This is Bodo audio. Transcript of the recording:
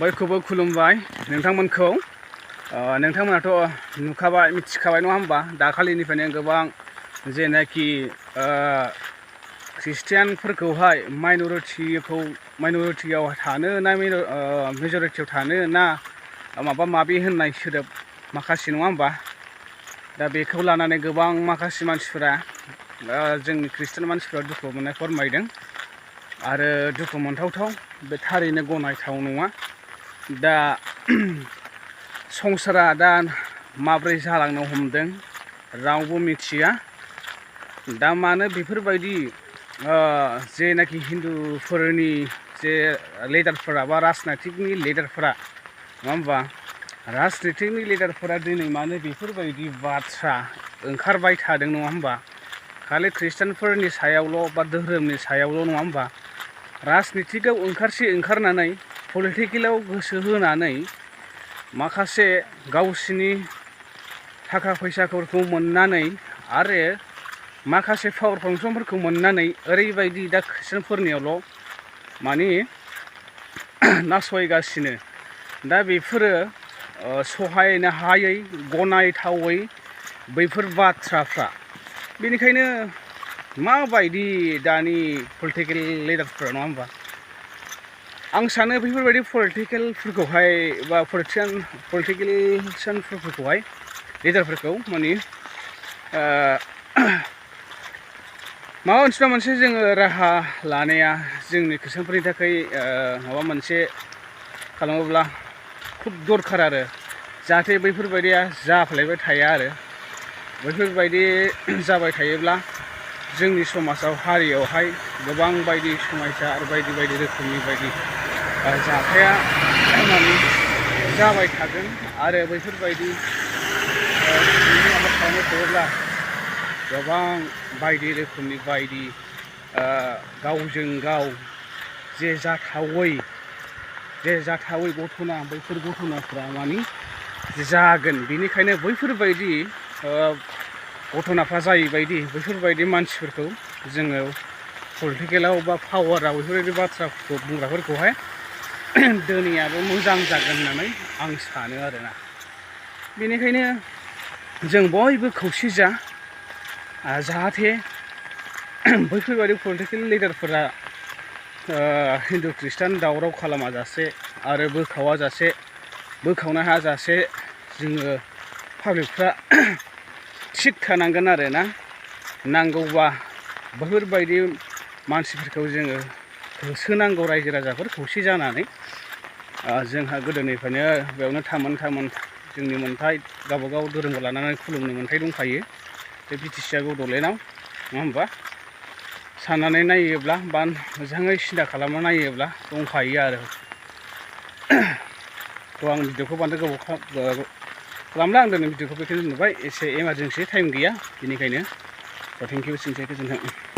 बयखौबो खुलुमबाय नोंथांमोनखौ नोंथांमोनाथ' नुखाबाय मिथिखाबाय नङा होमबा दाखालिनिफ्रायनो गोबां जेनाखि ख्रिस्टियानफोरखौहाय माइनरिटियाव थानो ना मेजरिटियाव थानो ना माबा माबि होननाय सोदोब माखासे नङा होमबा दा बेखौ लानानै गोबां माखासे मानसिफोरा जोंनि ख्रिस्टियान मानसिफोरा दुखु मोननाय फोरमायदों आरो दुखु मोनथावथाव बे थारैनो गनायथाव नङा। दा संसारा दा माब्रै जालांनो हमदों रावबो मिथिया। दा मानो बेफोरबायदि जेनाखि हिन्दुफोरनि जे लिडारफोरा बा राजनितिकनि लिडारफोरा नङा होमबा राजनितिकनि लिडारफोरा दिनै मानो बेफोरबायदि बाथ्रा ओंखारबाय थादों नङा होमबा खालि ख्रिस्टियानफोरनि सायावल' बा धोरोमनि सायावल' नङा होमबा राजनितिकआव ओंखारनानै पलिटिकेलाव गोसो होनानै माखासे गावसिनि थाखा फैसाफोरखौ मोननानै आरो माखासे पावार फांसनफोरखौ मोननानै ओरैबायदि दा ख्रिस्टियानफोरनियावल' माने नासयगासिनो। दा बेफोरो सहायनो हायै गनायथावै बैफोर बाथ्राफ्रा बेनिखायनो माबायदि दानि पलिटिकेल लिडारफोरा नङा होमबा आं सानो बेफोरबायदि पलिटिकेलफोरखौहाय बा पलिटिकेलियानफोरखौहाय लिडारफोरखौ माने माबा मोनसे जोङो राहा लानाया जोंनि ख्रिस्टियानफोरनि थाखाय माबा मोनसे खालामोब्ला खुब दरखार आरो जाहाथे बैफोरबायदिया जाफ्लेबाय थाया आरो बैफोरबायदि जाबाय थायोब्ला जोंनि समाजाव हारियावहाय गोबां बायदि समयसा आरो बायदि रोखोमनि बायदि जाथाया माने जाबाय थागोन आरो बैफोरबायदि माबा खालामबाय थायोब्ला गोबां बायदि रोखोमनि बायदि गावजों गाव जे जाथावै घटना बैफोर घटनाफ्रा माने जागोन। बेनिखायनो बैफोरबायदि घटनाफ्रा जायैबायदि बैफोरबायदि मानसिफोरखौ जोङो पलिटिकेलाव बा पावाराव बेफोरबायदि बाथ्राफोरखौ बुंग्राफोरखौहाय दोनैयाबो मोजां जागोन होननानै आं सानो आरोना। बेनिखायनो जों बयबो खौसे जाहाथे बैफोरबायदि पलिटिकेल लिडारफोरा हिन्दु ख्रिस्टान दावराव खालामाजासे आरो बोखावनो हाजासे जोङो पाब्लिकफ्रा थिग थानांगोन आरोना। नांगौबा बेफोरबायदि मानसिफोरखौ जोङो होसोनांगौ रायजो राजाफोर खौसे जानानै जोंहा गोदोनिफ्रायनो बेयावनो थामोन जोंनि मोन्थाय गावबागाव धोरोमखौ लानानै खुलुमनो मोन्थाय दंखायो बे बिटिसिआ बड'लेण्डआव नङा होमबा साननानै नायोब्ला बा मोजाङै सिन्था खालामना नायोब्ला दंखायो आरो। थ' आं भिडिअखौ बांद्राय गोबाव खालामला आं दिनै भिडिअखौ बेखौनो नुबाय एसे इमारजेन्सि टाइम गैया बेनिखायनो थेंक इउ एसेनोसै गोजोन्थों।